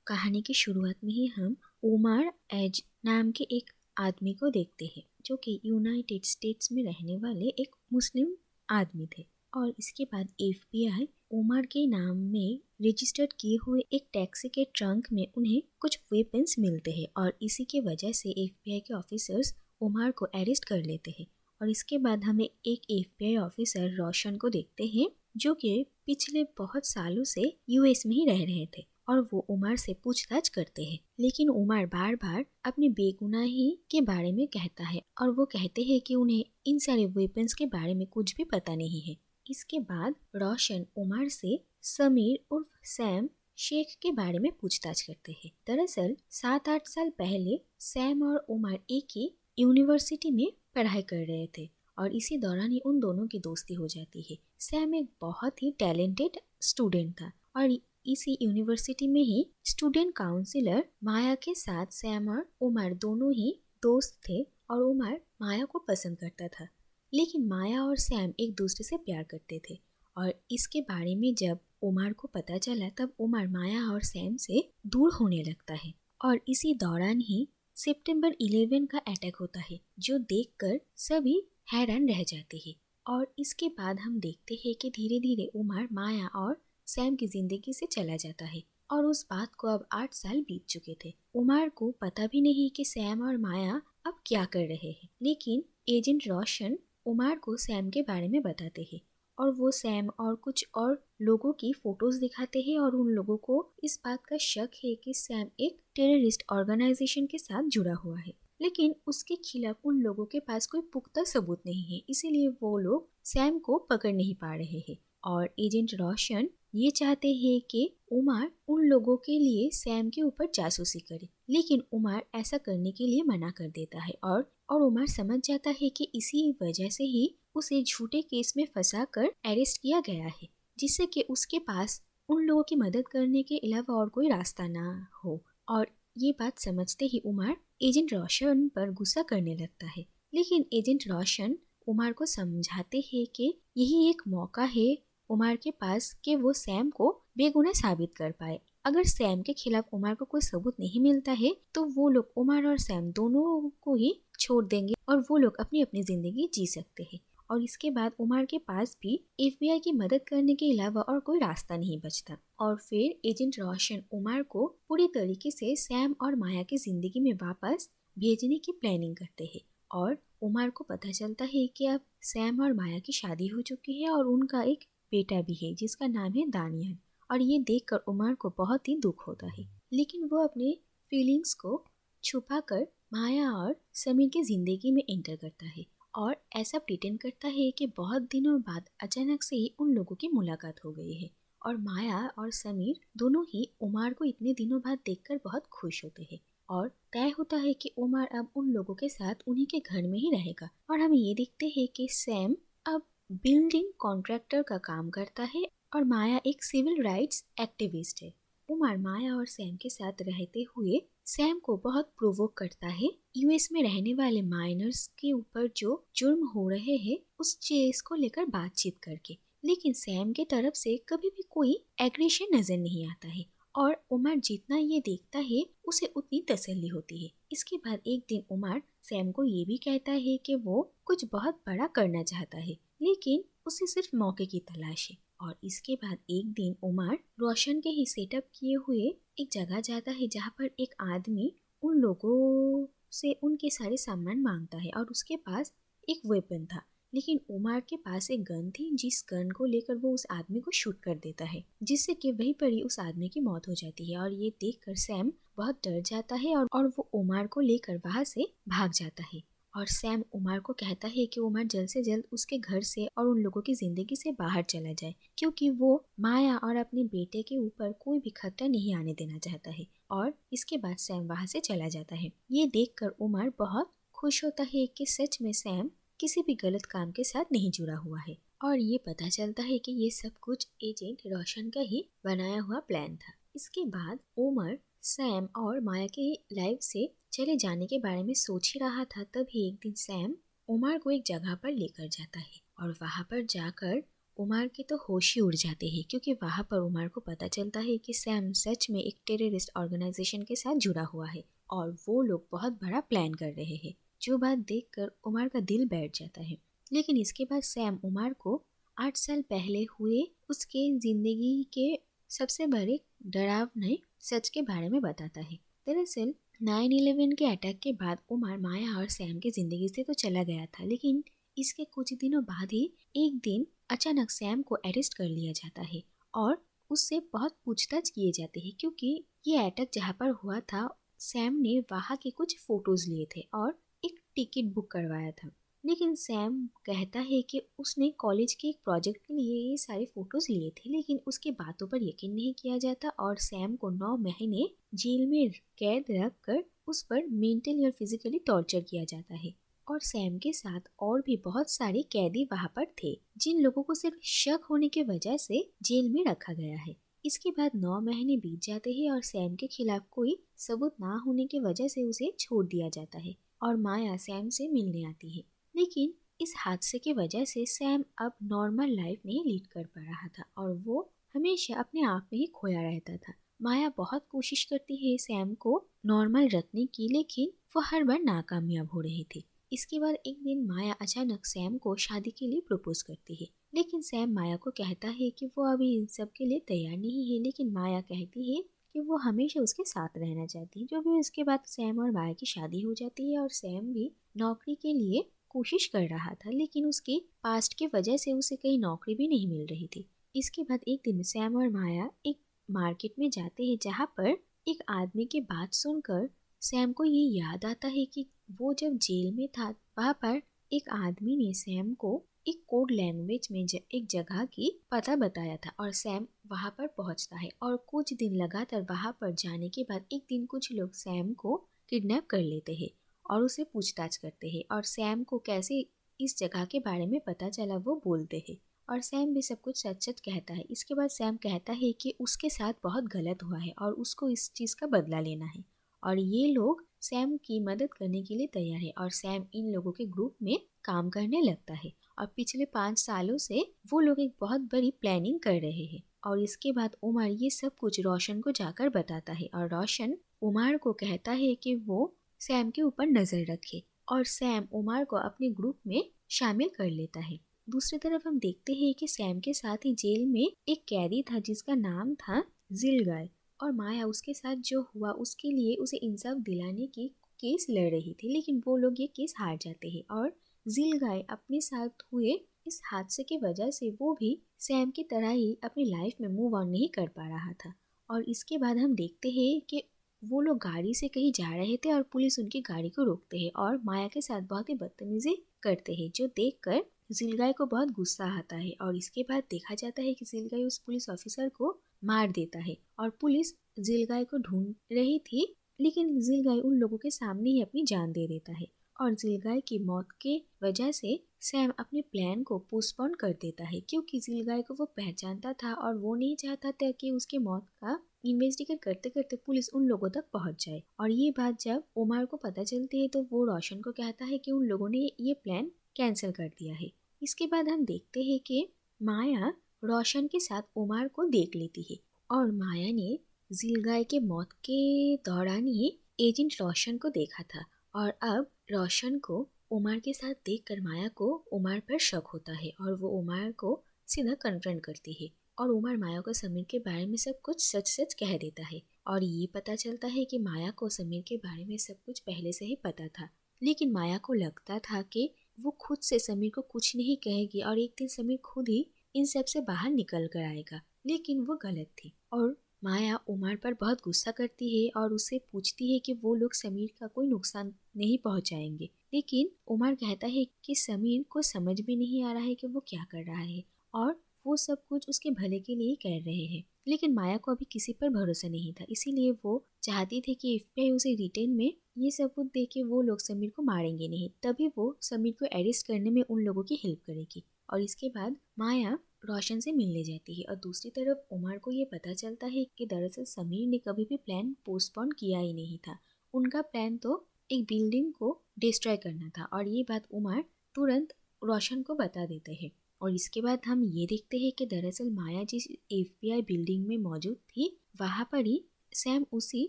कहानी की शुरुआत में ही हम उमर एज नाम के एक आदमी को देखते हैं जो कि यूनाइटेड स्टेट्स में रहने वाले एक मुस्लिम आदमी थे। और इसके बाद एफबीआई उमर के नाम में रजिस्टर्ड किए हुए एक टैक्सी के ट्रंक में उन्हें कुछ वेपन्स मिलते हैं और इसी के वजह से एफबीआई के ऑफिसर्स उमर को अरेस्ट कर लेते हैं। और इसके बाद हमें एक एफबीआई ऑफिसर रोशन को देखते हैं जो कि पिछले बहुत सालों से यूएस में ही रह रहे थे और वो उमर से पूछताछ करते हैं। लेकिन उमर बार बार अपनी बेगुनाही के बारे में कहता है और वो कहते हैं कि उन्हें इन सारे वेपन्स के बारे में कुछ भी पता नहीं है। इसके बाद रोशन उमर से समीर उर्फ सैम शेख के बारे में पूछताछ करते हैं। दरअसल 7-8 साल पहले सैम और उमर एक ही यूनिवर्सिटी में पढ़ाई कर रहे थे और इसी दौरान ही उन दोनों की दोस्ती हो जाती है। सैम एक बहुत ही टैलेंटेड स्टूडेंट था और इसी यूनिवर्सिटी में ही स्टूडेंट काउंसिलर माया के साथ सैम और उमर दोनों ही दोस्त थे और उमर माया को पसंद करता था। लेकिन माया और सैम एक दूसरे से प्यार करते थे और इसके बारे में जब उमर को पता चला तब उमर माया और सैम से दूर होने लगता है। और इसी दौरान ही सितंबर 11 का अटैक होता है जो देखकर सभी हैरान रह जाते हैं। और इसके बाद हम देखते हैं कि धीरे धीरे उमर माया और सैम की जिंदगी से चला जाता है और उस बात को अब 8 साल बीत चुके थे। उमर को पता भी नहीं कि सैम और माया अब क्या कर रहे हैं। लेकिन एजेंट रोशन उमर को सैम के बारे में बताते हैं और वो सैम और कुछ और लोगों की फोटोज दिखाते हैं और उन लोगों को इस बात का शक है कि सैम एक टेररिस्ट ऑर्गेनाइजेशन के साथ जुड़ा हुआ है। लेकिन उसके खिलाफ उन लोगों के पास कोई पुख्ता सबूत नहीं है, इसीलिए वो लोग सैम को पकड़ नहीं पा रहे हैं। और एजेंट रोशन ये चाहते हैं कि उमर उन लोगों के लिए सैम के ऊपर जासूसी करे, लेकिन उमर ऐसा करने के लिए मना कर देता है और उमर समझ जाता है कि इसी वजह से ही उसे झूठे केस में फंसाकर अरेस्ट किया गया है, जिससे कि उसके पास उन लोगों की मदद करने के अलावा और कोई रास्ता ना हो। और ये बात समझते ही उमर एजेंट रोशन पर गुस्सा करने लगता है। लेकिन एजेंट रोशन उमर को समझाते हैं कि यही एक मौका है उमर के पास कि वो सैम को बेगुनाह साबित कर पाए। अगर सैम के खिलाफ उमर को कोई सबूत नहीं मिलता है तो वो लोग उमर और सैम दोनों को ही छोड़ देंगे और वो लोग अपनी अपनी जिंदगी जी सकते हैं। और इसके बाद उमर के पास भी एफबीआई की मदद करने के अलावा और कोई रास्ता नहीं बचता। और फिर एजेंट रोशन उमर को पूरी तरीके से सैम और माया की जिंदगी में वापस भेजने की प्लानिंग करते हैं। और उमर को पता चलता है कि अब सैम और माया की शादी हो चुकी है और उनका एक बेटा भी है जिसका नाम है दानियल। और ये देखकर उमर को बहुत ही दुख होता है, लेकिन वो अपने फीलिंग्स को छुपाकर माया और समीर की जिंदगी में एंटर करता है और ऐसा प्रिटेंड करता है कि बहुत दिनों बाद अचानक से ही उन लोगों की मुलाकात हो गई है। और माया और समीर दोनों ही उमर को इतने दिनों बाद देखकर बहुत खुश होते हैं और तय होता है कि उमर अब उन लोगों के साथ उन्हीं के घर में ही रहेगा। और हम ये देखते हैं कि सैम अब बिल्डिंग कॉन्ट्रैक्टर का काम करता है और माया एक सिविल राइट्स एक्टिविस्ट है। उमर माया और सैम के साथ रहते हुए सैम को बहुत प्रोवोक करता है यूएस में रहने वाले माइनर्स के ऊपर जो जुर्म हो रहे हैं उस चीज को लेकर बातचीत करके। लेकिन सैम के तरफ से कभी भी कोई एग्रेशन नजर नहीं आता है और उमर जितना ये देखता है उसे उतनी तसल्ली होती है। इसके बाद एक दिन उमर सैम को ये भी कहता है कि वो कुछ बहुत बड़ा करना चाहता है, लेकिन उसे सिर्फ मौके की तलाश है। और इसके बाद एक दिन उमर रोशन के ही सेटअप किए हुए एक जगह जाता है जहाँ पर एक आदमी उन लोगों से उनके सारे सामान मांगता है और उसके पास एक वेपन था। लेकिन उमर के पास एक गन थी जिस गन को लेकर वो उस आदमी को शूट कर देता है, जिससे कि वहीं पर ही उस आदमी की मौत हो जाती है। और ये देखकर सैम बहुत डर जाता है और वो उमर को लेकर वहाँ से भाग जाता है। और सैम उमर को कहता है कि उमर जल्द से जल्द उसके घर से और उन लोगों की जिंदगी से बाहर चला जाए, क्योंकि वो माया और अपने बेटे के ऊपर कोई भी खतरा नहीं आने देना चाहता है। और इसके बाद सैम वहाँ से चला जाता है। ये देखकर उमर बहुत खुश होता है कि सच में सैम किसी भी गलत काम के साथ नहीं जुड़ा हुआ है। और ये पता चलता है कि ये सब कुछ एजेंट रोशन का ही बनाया हुआ प्लान था। इसके बाद उमर सैम और माया के लाइफ से चले जाने के बारे में सोच ही रहा था, तभी एक दिन सैम उमर को एक जगह पर लेकर जाता है और वहाँ पर जाकर उमर के तो होश ही उड़ जाते हैं क्योंकि वहाँ पर उमर को पता चलता है कि सैम सच में एक टेररिस्ट ऑर्गेनाइजेशन के साथ जुड़ा हुआ है और वो लोग बहुत बड़ा प्लान कर रहे हैं। जो बात देखकर उमर का दिल बैठ जाता है। लेकिन इसके बाद सैम उमर को 8 साल पहले हुए उसके जिंदगी के सबसे बड़े डरावने सच के बारे में बताता है। दरअसल 9/11 के अटैक के बाद उमर माया और सैम की जिंदगी से तो चला गया था, लेकिन इसके कुछ दिनों बाद ही एक दिन अचानक सैम को अरेस्ट कर लिया जाता है और उससे बहुत पूछताछ किए जाते हैं क्योंकि ये अटैक जहाँ पर हुआ था सैम ने वहाँ के कुछ फोटोज लिए थे और एक टिकट बुक करवाया था। लेकिन सैम कहता है कि उसने कॉलेज के एक प्रोजेक्ट के लिए ये सारे फोटोज लिए थे, लेकिन उसकी बातों पर यकीन नहीं किया जाता और सैम को 9 महीने जेल में कैद रख कर उस पर मेंटली और फिजिकली टॉर्चर किया जाता है। और सैम के साथ और भी बहुत सारे कैदी वहाँ पर थे जिन लोगों को सिर्फ शक होने की वजह से जेल में रखा गया है। इसके बाद 9 महीने बीत जाते हैं और सैम के खिलाफ कोई सबूत ना होने की वजह से उसे छोड़ दिया जाता है और माया सैम से मिलने आती है। लेकिन इस हादसे की वजह से सैम अब नॉर्मल लाइफ नहीं लीड कर पा रहा था और वो हमेशा अपने आप में ही खोया रहता था। माया बहुत कोशिश करती है सैम को नॉर्मल रखने की, लेकिन वो हर बार नाकामयाब हो रही थी। इसके बाद एक दिन माया अचानक सैम को शादी के लिए प्रपोज करती है, लेकिन सैम माया को कहता है कि वो अभी इन सब के लिए तैयार नहीं है, लेकिन माया कहती है कि वो हमेशा उसके साथ रहना चाहती है। जो भी उसके बाद सैम और माया की शादी हो जाती है और सैम भी नौकरी के लिए कोशिश कर रहा था, लेकिन उसके पास्ट की वजह से उसे कहीं नौकरी भी नहीं मिल रही थी। इसके बाद एक दिन सैम और माया एक मार्केट में जाते हैं जहाँ पर एक आदमी की बात सुनकर सैम को ये याद आता है कि वो जब जेल में था वहाँ पर एक आदमी ने सैम को एक कोड लैंग्वेज में एक जगह की पता बताया था और सैम वहाँ पर पहुँचता है और कुछ दिन लगातार वहाँ पर जाने के बाद एक दिन कुछ लोग सैम को किडनैप कर लेते हैं और उसे पूछताछ करते हैं और सैम को कैसे इस जगह के बारे में पता चला वो बोलते हैं और सैम भी सब कुछ सच सच कहता है। इसके बाद सैम कहता है कि उसके साथ बहुत गलत हुआ है और उसको इस चीज़ का बदला लेना है और ये लोग सैम की मदद करने के लिए तैयार है और सैम इन लोगों के ग्रुप में काम करने लगता है और पिछले 5 सालों से वो लोग एक बहुत बड़ी प्लानिंग कर रहे हैं। और इसके बाद उमर ये सब कुछ रोशन को जाकर बताता है और रोशन उमर को कहता है कि वो सैम के ऊपर नजर रखे और सैम उमर को अपने ग्रुप में शामिल कर लेता है। दूसरी तरफ हम देखते हैं कि सैम के साथ ही जेल में एक कैदी था जिसका नाम था जिलगाय और माया उसके साथ जो हुआ उसके लिए उसे इंसाफ दिलाने की केस लड़ रही थी, लेकिन वो लोग ये केस हार जाते हैं और जिलगाय अपने साथ हुए इस हादसे की वजह से वो भी सैम की तरह ही अपनी लाइफ में मूव ऑन नहीं कर पा रहा था। और इसके बाद हम देखते हैं कि वो लोग गाड़ी से कहीं जा रहे थे और पुलिस उनकी गाड़ी को रोकते हैं और माया के साथ बहुत ही बदतमीजी करते हैं, जो देखकर जिलगाय को बहुत गुस्सा आता है और इसके बाद देखा जाता है कि जिलगाय उस पुलिस ऑफिसर को मार देता है और पुलिस जिलगाय को ढूंढ रही थी, लेकिन जिलगाय उन लोगों के सामने ही अपनी जान दे देता है और जिलगाय की मौत के वजह से सैम अपने प्लान को पोस्टपोन कर देता है क्योंकि जिलगाय को वो पहचानता था और वो नहीं चाहता था कि उसके मौत का इन्वेस्टिगेट करते करते पुलिस उन लोगों तक पहुंच जाए। और ये बात जब उमर को पता चलती है तो वो रोशन को कहता है कि उन लोगों ने ये प्लान कैंसिल कर दिया है। इसके बाद हम देखते हैं कि माया रोशन के साथ उमर को देख लेती है और माया ने जिलगाय के मौत के दौरान ही एजेंट रोशन को देखा था और अब रोशन को उमर के साथ देखकर माया को उमर पर शक होता है और वो उमर को सीधा कन्फ्रंट करती है और उमर माया को समीर के बारे में सब कुछ सच सच कह देता है और ये पता चलता है कि माया को समीर के बारे में सब कुछ पहले से ही पता था, लेकिन माया को लगता था कि वो खुद से समीर को कुछ नहीं कहेगी और एक दिन समीर खुद ही इन सब से बाहर निकल कर आएगा, लेकिन वो गलत थी। और माया उमर पर बहुत गुस्सा करती है और उससे पूछती है कि वो लोग समीर का कोई नुकसान नहीं पहुंचाएंगे, लेकिन उमर कहता है कि समीर को समझ में नहीं आ रहा है कि वो क्या कर रहा है और वो सब कुछ उसके भले के लिए कर रहे हैं। लेकिन माया को अभी किसी पर भरोसा नहीं था, इसीलिए वो चाहती थी कि एफबीआई उसे रिटेन में ये सबूत दे के वो लोग समीर को मारेंगे नहीं, तभी वो समीर को अरेस्ट करने में उन लोगों की हेल्प करेगी। और इसके बाद माया रोशन से मिलने जाती है और दूसरी तरफ उमर को ये पता चलता है कि दरअसल समीर ने कभी भी प्लान पोस्टपोन किया ही नहीं था। उनका प्लान तो एक बिल्डिंग को डिस्ट्रॉय करना था और ये बात उमर तुरंत रोशन को बता देते हैं और इसके बाद हम ये देखते हैं कि दरअसल माया जिस FBI बिल्डिंग में मौजूद थी वहाँ पर ही सैम उसी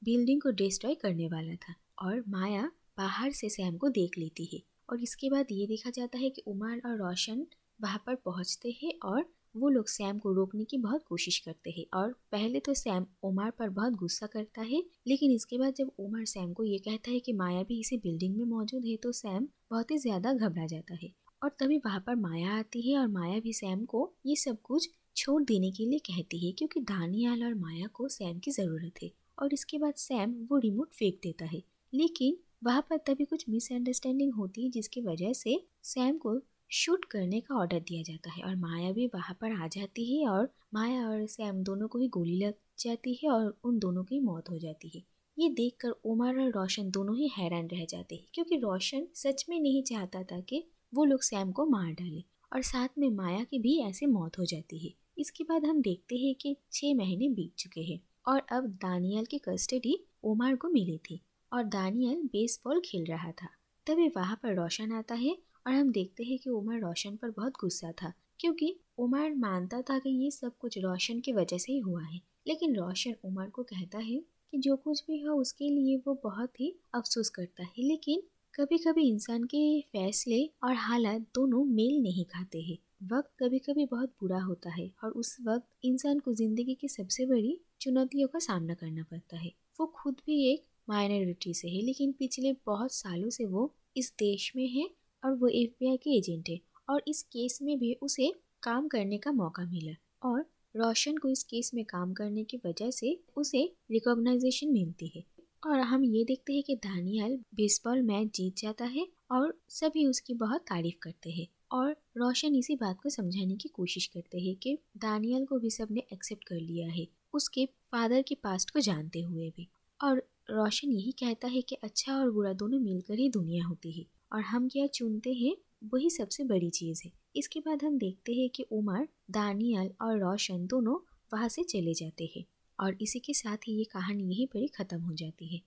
बिल्डिंग को डिस्ट्रॉय करने वाला था और माया बाहर से सैम को देख लेती है। और इसके बाद ये देखा जाता है कि उमर और रोशन वहाँ पर पहुँचते हैं और वो लोग सैम को रोकने की बहुत कोशिश करते हैं। और पहले तो सैम उमर पर बहुत गुस्सा करता है, लेकिन इसके बाद जब उमर सैम को ये कहता है कि माया भी इसी बिल्डिंग में मौजूद है तो सैम बहुत ही ज्यादा घबरा जाता है। और तभी वहाँ पर माया आती है और माया भी सैम को ये सब कुछ छोड़ देने के लिए कहती है क्योंकि दानियाल और माया को सैम की जरूरत है। और इसके बाद सैम वो रिमोट फेंक देता है, लेकिन वहाँ पर तभी कुछ मिसअंडरस्टैंडिंग होती है जिसकी वजह से सैम को शूट करने का ऑर्डर दिया जाता है और माया भी वहाँ पर आ जाती है और माया और सैम दोनों को ही गोली लग जाती है और उन दोनों की मौत हो जाती है। ये देखकर उमर और रोशन दोनों ही हैरान रह जाते हैं क्योंकि रोशन सच में नहीं चाहता था कि वो लोग सैम को मार डाले और साथ में माया की भी ऐसे मौत हो जाती है। इसके बाद हम देखते हैं कि 6 महीने बीत चुके हैं और अब दानियल की कस्टडी उमर को मिली थी और दानियल बेसबॉल खेल रहा था। तभी वहाँ पर रोशन आता है और हम देखते हैं कि उमर रोशन पर बहुत गुस्सा था क्योंकि उमर मानता था कि ये सब कुछ रोशन की वजह से ही हुआ है। लेकिन रोशन उमर को कहता है कि जो कुछ भी हो उसके लिए वो बहुत ही अफसोस करता है, लेकिन कभी कभी इंसान के फैसले और हालात दोनों मेल नहीं खाते हैं। वक्त कभी कभी बहुत बुरा होता है और उस वक्त इंसान को जिंदगी की सबसे बड़ी चुनौतियों का सामना करना पड़ता है। वो खुद भी एक माइनॉरिटी से है, लेकिन पिछले बहुत सालों से वो इस देश में है और वो FBI के एजेंट है और इस केस में भी उसे काम करने का मौका मिला और रोशन को इस केस में काम करने की वजह से उसे रिकॉग्नाइजेशन मिलती है। और हम ये देखते हैं कि दानियल बेसबॉल मैच जीत जाता है और सभी उसकी बहुत तारीफ करते हैं और रोशन इसी बात को समझाने की कोशिश करते हैं कि दानियल को भी सबने एक्सेप्ट कर लिया है उसके फादर के पास्ट को जानते हुए भी। और रोशन यही कहता है कि अच्छा और बुरा दोनों मिलकर ही दुनिया होती है और हम क्या चुनते हैं वही सबसे बड़ी चीज़ है। इसके बाद हम देखते हैं कि उमर, दानियल और रोशन दोनों वहाँ से चले जाते हैं और इसी के साथ ही ये कहानी यहीं पर ही ख़त्म हो जाती है।